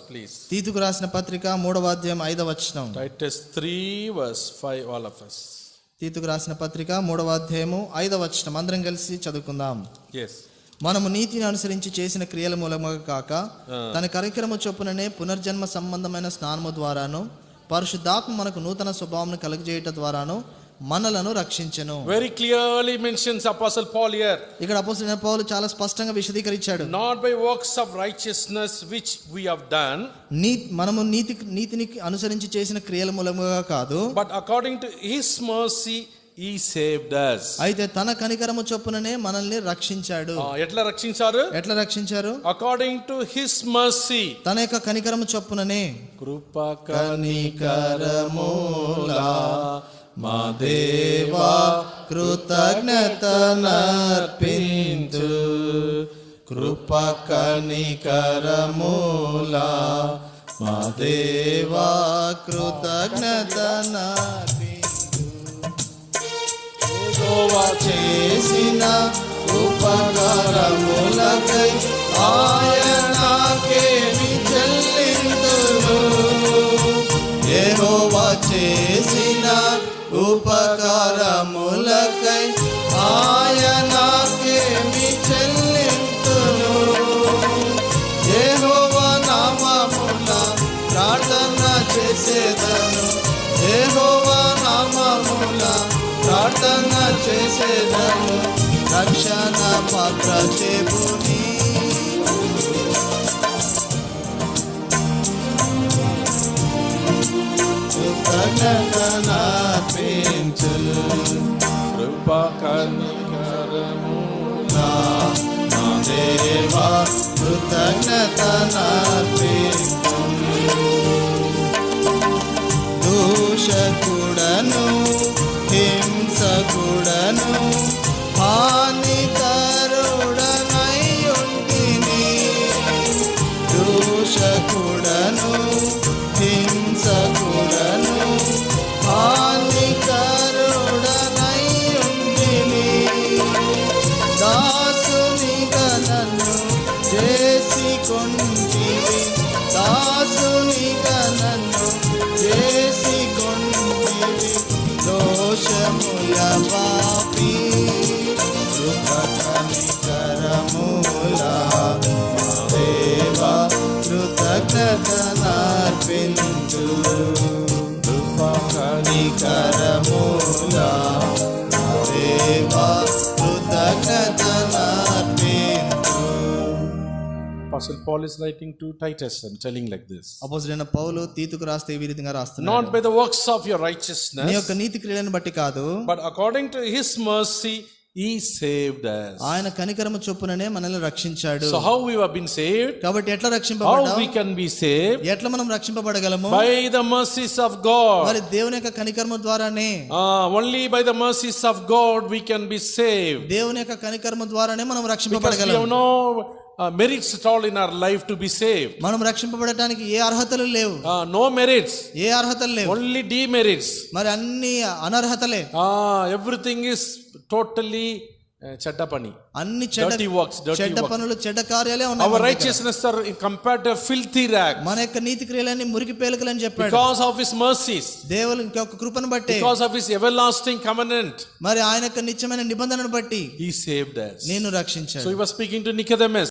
Please. తీతుకు రాసిన పత్రిక 3వ అధ్యాయం 5వ వచనం. Titus 3:5 all of us. తీతుకు రాసిన పత్రిక 3వ అధ్యాయము 5వ వచనం అందరం కలిసి చదువుకుందాం. Yes. మనము నీతిని అనుసరించి చేసిన క్రియల మూలముగా కాక తన కరికరము చొప్పుననే పునర్జన్మ సంబంధమైన స్నానము ద్వారాను పరిశుద్ధాత్మ మనకు నూతన స్వభావమును కలుగజేయుట ద్వారాను మనలను రక్షించెను. Very clearly mentions Apostle Paul here. ఇక్కడ అపోస్తలుడైన పౌలు చాలా స్పష్టంగా విశదీకరించాడు. Not by works of righteousness which we have done. మనము నీతిని అనుసరించి చేసిన క్రియల మూలముగా కాదు. But according to his mercy he saved us. అయితే తన కనికరము చొప్పుననే మనల్ని రక్షించాడు. ఎట్లా రక్షించారు? According to his mercy. తన యొక్క కనికరము చొప్పుననే. కృపా కనికరములా మా దేవా కృతజ్ఞతనర్పింతు. కృపా కనికరములా మా దేవా కృతజ్ఞతనర్పింతు. యెహోవా చేసిన ఉపకారములకై ఆయనకేమి చెల్లింతును. యెహోవా చేసిన ఉపకారములకై ఆయనకేమి చెల్లింతును. యెహోవా నామమున ప్రార్థన చేసేదను. యెహోవా నామమున ప్రార్థన చేసేదను. రక్షణ పాత్ర చెబుని కృతజ్ఞతనర్పించు. కృపా కనికరములా నా దేవా కృతజ్ఞతనర్పించు. దూషకుడను హింసకుడను హానికరుడనై ఉంటిని. దూషకుడను హింసకుడను హానికరుడనై ఉంటిని. దాసునిగా నన్ను చేసుకొంటివి. దాసునిగా నన్ను చేసుకొంటివి. దోషముల పాపి కృపా కనికరములా మా దేవా కృతజ్ఞతనర్పించు. కృపా కనికరములా మా దేవా కృతజ్ఞతనర్పించు. Apostle Paul is writing to Titus and telling like this. అపోస్తలుడైన పౌలు తీతుకు రాస్తే ఈ విధంగా రాస్తున్నాడు. Not by the works of your righteousness, నీ యొక్క నీతి క్రియలను బట్టి కాదు, but according to his mercy he saved us. ఆయన కనికరము చొప్పుననే మనల్ని రక్షించాడు. So how we have been saved? కాబట్టి ఎట్లా How రక్షింపబడ్డాం? we can be saved? ఎట్లా మనం రక్షింపబడగలము? By the mercies of God. మరి దేవుని యొక్క కనికరము ద్వారానే. Only by the mercies of God we can be saved. దేవుని యొక్క కనికరము ద్వారానే మనం Because we రక్షింపబడగలము. have no merits at all in our life to be saved. మనం రక్షింపబడటానికి ఏ అర్హతలు లేవు. No merits. ఏ అర్హతలు లేవు. Only demerits. మరి అన్ని అనర్హతలే. Everything is totally చెడ్డ పని. అన్ని dirty works, చెడ్డ పనులు, చెడ్డ కార్యాలే Our ఉన్నాయి. righteousness are compared to filthy rags. మన యొక్క నీతి క్రియలన్నీ మురికి పేలికలని చెప్పాడు. Because of his mercies, దేవుని యొక్క కృపను బట్టి, because of his everlasting covenant, మరి ఆయన యొక్క నిత్యమైన నిబంధనను బట్టి he saved us. నేను రక్షించాడు. So he was speaking to Nicodemus.